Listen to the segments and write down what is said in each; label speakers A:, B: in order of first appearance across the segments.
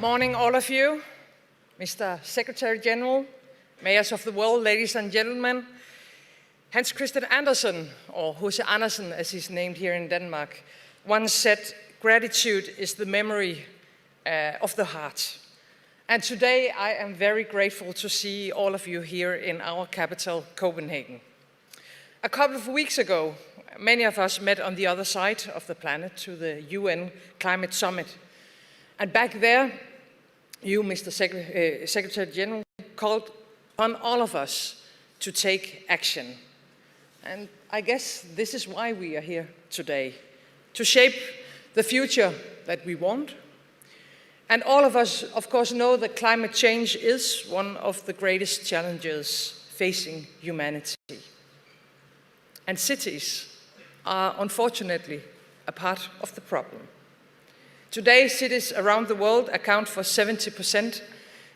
A: morning, all of you, Mr. Secretary General, mayors of the world, ladies and gentlemen. Hans Christian Andersen, or H.C. Andersen as he's named here in Denmark, once said, "Gratitude is the memory of the heart." And today I am very grateful to see all of you here in our capital, Copenhagen. A couple of weeks ago, many of us met on the other side of the planet to the UN Climate Summit. And back there, you, Mr. Secretary General, called on all of us to take action. And I guess this is why we are here today, to shape the future that we want. And all of us, of course, know that climate change is one of the greatest challenges facing humanity. And cities are unfortunately a part of the problem. Today, cities around the world account for 70%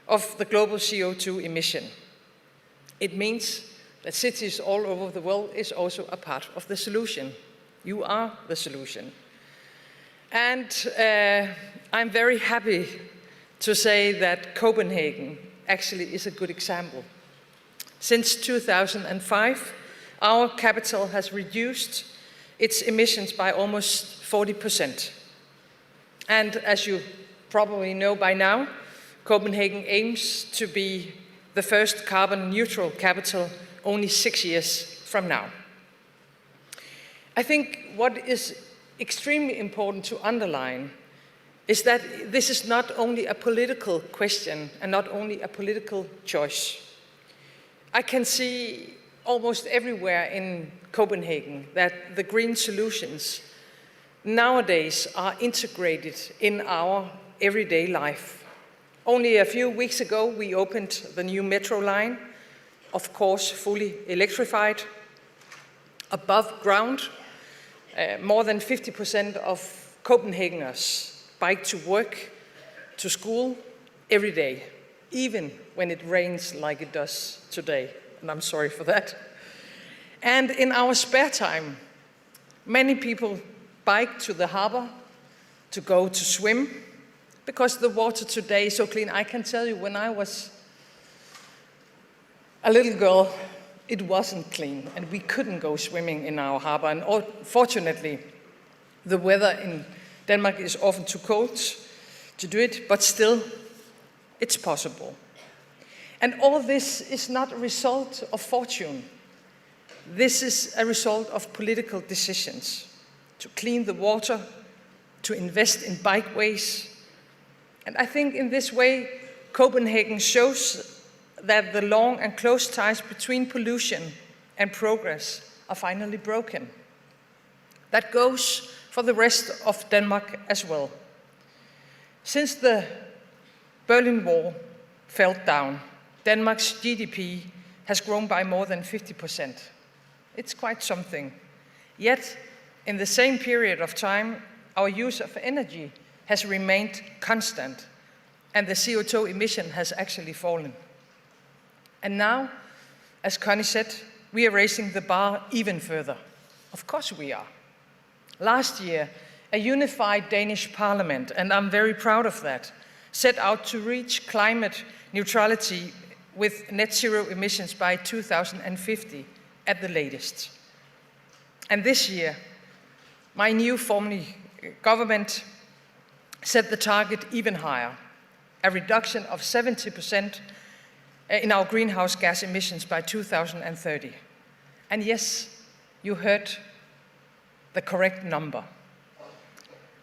A: of the global CO2 emission. It means that cities all over the world is also a part of the solution. You are the solution. And I'm very happy to say that Copenhagen actually is a good example. Since 2005, our capital has reduced its emissions by almost 40%. And as you probably know by now, Copenhagen aims to be the first carbon neutral capital only 6 years from now. I think what is extremely important to underline is that this is not only a political question and not only a political choice. I can see almost everywhere in Copenhagen that the green solutions nowadays are integrated in our everyday life. Only a few weeks ago, we opened the new metro line, of course, fully electrified, above ground. More than 50% of Copenhageners bike to work, to school, every day, even when it rains like it does today, and I'm sorry for that. And in our spare time, many people bike to the harbor to go to swim, because the water today is so clean. I can tell you, when I was a little girl, it wasn't clean, and we couldn't go swimming in our harbor. And fortunately, the weather in Denmark is often too cold to do it, but still, it's possible. And all this is not a result of fortune. This is a result of political decisions to clean the water, to invest in bikeways. And I think in this way, Copenhagen shows that the long and close ties between pollution and progress are finally broken. That goes for the rest of Denmark as well. Since the Berlin Wall fell down, Denmark's GDP has grown by more than 50%. It's quite something. Yet, in the same period of time, our use of energy has remained constant, and the CO2 emission has actually fallen. And now, as Connie said, we are raising the bar even further. Of course we are. Last year, a unified Danish parliament, and I'm very proud of that, set out to reach climate neutrality with net zero emissions by 2050 at the latest. And this year, my new formerly government set the target even higher, a reduction of 70% in our greenhouse gas emissions by 2030. And yes, you heard the correct number.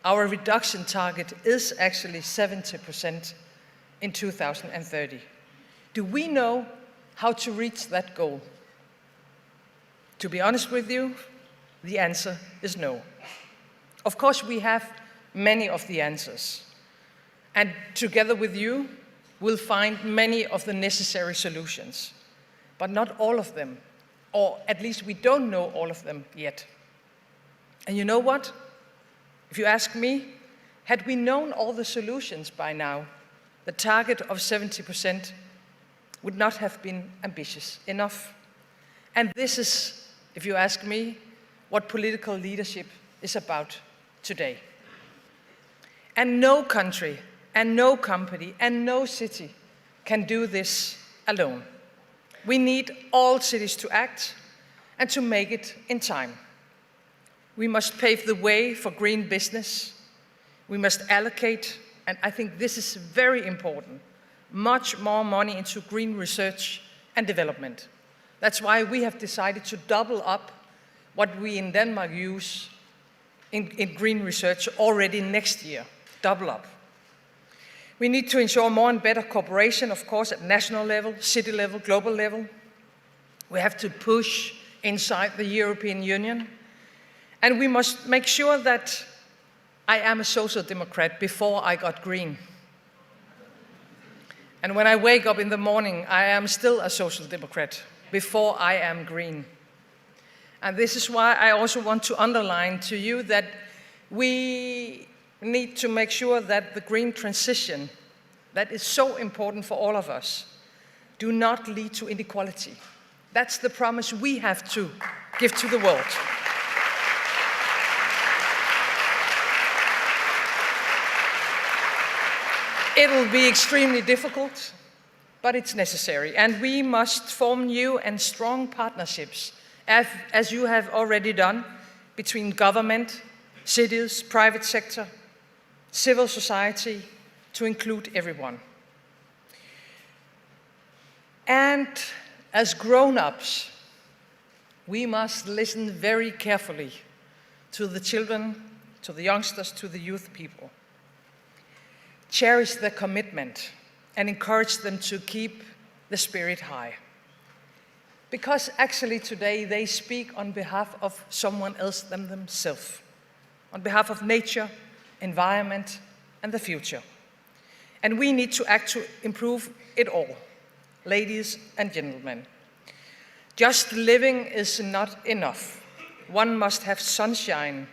A: Our reduction target is actually 70% in 2030. Do we know how to reach that goal? To be honest with you, the answer is no. Of course, we have many of the answers. And together with you, we'll find many of the necessary solutions. But not all of them, or at least we don't know all of them yet. And you know what? If you ask me, had we known all the solutions by now, the target of 70% would not have been ambitious enough. And this is, if you ask me, what political leadership is about today. And no country and no company and no city can do this alone. We need all cities to act and to make it in time. We must pave the way for green business. We must allocate, and I think this is very important, much more money into green research and development. That's why we have decided to double up what we in Denmark use in green research already next year, double up. We need to ensure more and better cooperation, of course, at national level, city level, global level. We have to push inside the European Union. And we must make sure that I am a social democrat before I got green. And when I wake up in the morning, I am still a social democrat before I am green. And this is why I also want to underline to you that we need to make sure that the green transition, that is so important for all of us, do not lead to inequality. That's the promise we have to give to the world. It will be extremely difficult, but it's necessary. And we must form new and strong partnerships, as you have already done, between government, cities, private sector, civil society, to include everyone. And as grown-ups, we must listen very carefully to the children, to the youngsters, to the youth people. Cherish their commitment and encourage them to keep the spirit high. Because actually today they speak on behalf of someone else than themselves, on behalf of nature, environment, and the future. And we need to act to improve it all, ladies and gentlemen. Just living is not enough. One must have sunshine,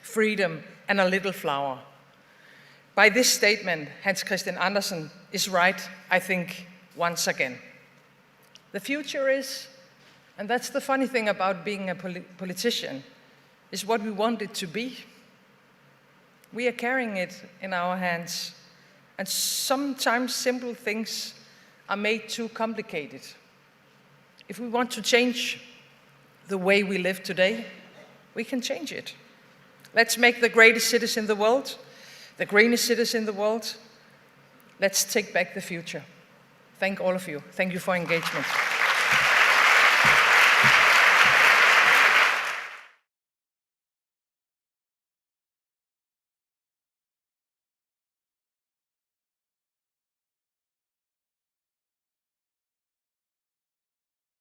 A: freedom, and a little flower. By this statement, Hans Christian Andersen is right, I think, once again. The future is, and that's the funny thing about being a politician, is what we want it to be. We are carrying it in our hands, and sometimes simple things are made too complicated. If we want to change the way we live today, we can change it. Let's make the greatest cities in the world, the greenest cities in the world. Let's take back the future. Thank all of you. Thank you for engagement.